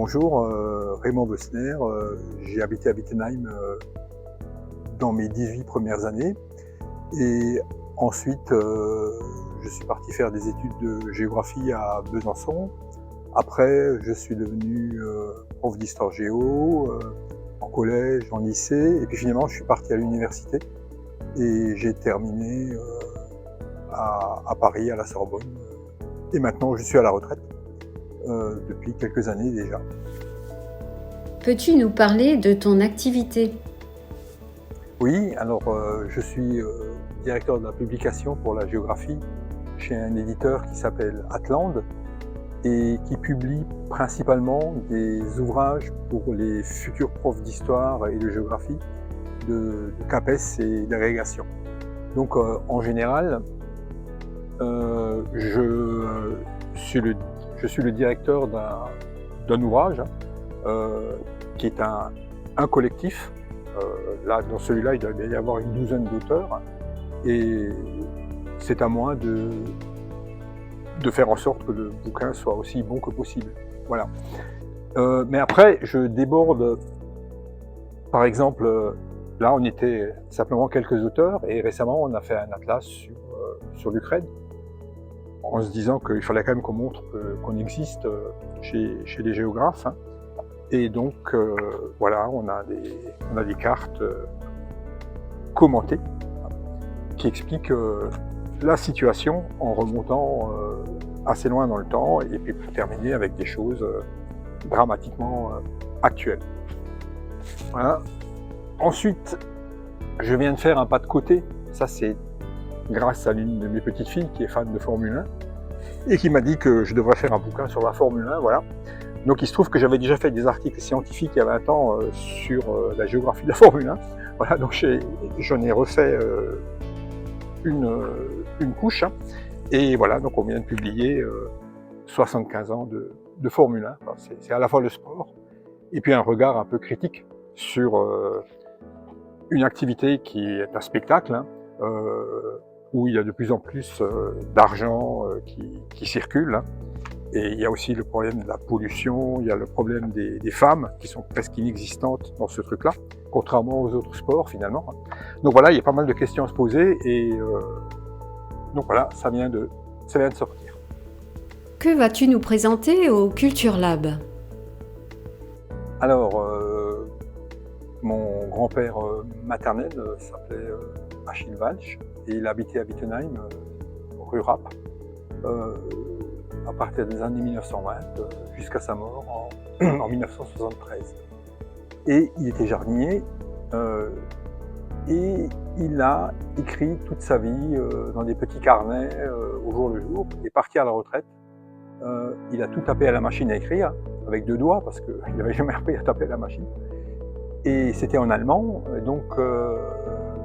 Bonjour, Raymond Bosner, j'ai habité à Wittenheim dans mes 18 premières années et ensuite je suis parti faire des études de géographie à Besançon. Après je suis devenu prof d'histoire géo en collège, en lycée et puis finalement je suis parti à l'université et j'ai terminé à Paris, à la Sorbonne et maintenant je suis à la retraite. Depuis quelques années déjà. Peux-tu nous parler de ton activité? Oui, alors je suis directeur de la publication pour la géographie chez un éditeur qui s'appelle Atland et qui publie principalement des ouvrages pour les futurs profs d'histoire et de géographie de CAPES et d'agrégation. Donc en général, je suis le directeur d'un ouvrage qui est un collectif. Là, dans celui-là, il doit y avoir une douzaine d'auteurs et c'est à moi de faire en sorte que le bouquin soit aussi bon que possible. Voilà. Mais après, je déborde. Par exemple, là, on était simplement quelques auteurs et récemment, on a fait un atlas sur l'Ukraine, en se disant qu'il fallait quand même qu'on montre qu'on existe chez les géographes. Hein. Et donc, voilà, on a des cartes commentées qui expliquent la situation en remontant assez loin dans le temps et puis pour terminer avec des choses dramatiquement actuelles. Voilà. Ensuite, je viens de faire un pas de côté. Ça, c'est grâce à l'une de mes petites filles qui est fan de Formule 1 et qui m'a dit que je devrais faire un bouquin sur la Formule 1, voilà. Donc il se trouve que j'avais déjà fait des articles scientifiques il y a 20 ans sur la géographie de la Formule 1, voilà, donc j'en ai refait une couche, hein. Et voilà, donc on vient de publier 75 ans de Formule 1, enfin, c'est à la fois le sport et puis un regard un peu critique sur une activité qui est un spectacle, hein, où il y a de plus en plus d'argent qui circule. Hein. Et il y a aussi le problème de la pollution, il y a le problème des femmes qui sont presque inexistantes dans ce truc-là, contrairement aux autres sports finalement. Donc voilà, il y a pas mal de questions à se poser et donc voilà, ça vient de sortir. Que vas-tu nous présenter au Culture Lab? Alors, mon grand-père maternel s'appelait Achille Walch et il habitait à Wittenheim, rue Rapp, à partir des années 1920 jusqu'à sa mort en 1973. Et il était jardinier et il a écrit toute sa vie dans des petits carnets au jour le jour. Il est parti à la retraite. Il a tout tapé à la machine à écrire avec 2 doigts parce qu'il n'avait jamais appris à taper à la machine. Et c'était en allemand, donc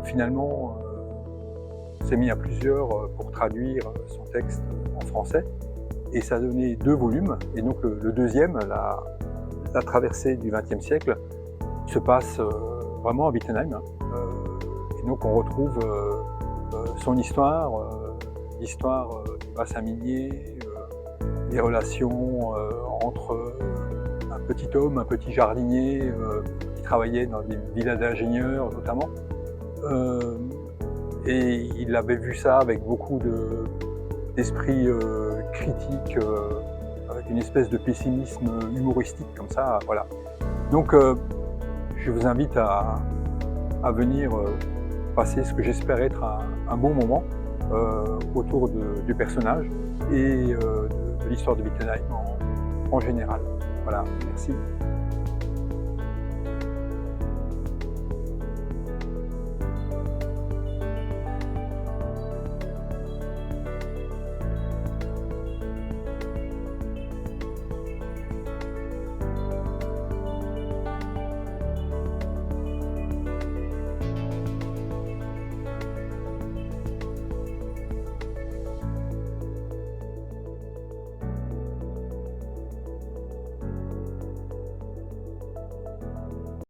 finalement s'est mis à plusieurs pour traduire son texte en français. Et ça a donné 2 volumes. Et donc le deuxième, la traversée du XXe siècle, se passe vraiment à Wittenheim. Et donc on retrouve son histoire, l'histoire du bassin minier, les relations entre un petit homme, un petit jardinier qui travaillait dans des villas d'ingénieurs notamment. Et il avait vu ça avec beaucoup d'esprit critique, avec une espèce de pessimisme humoristique comme ça, voilà. Donc je vous invite à venir passer ce que j'espère être un bon moment autour du personnage et de l'histoire de Wittenheim en général. Voilà, merci.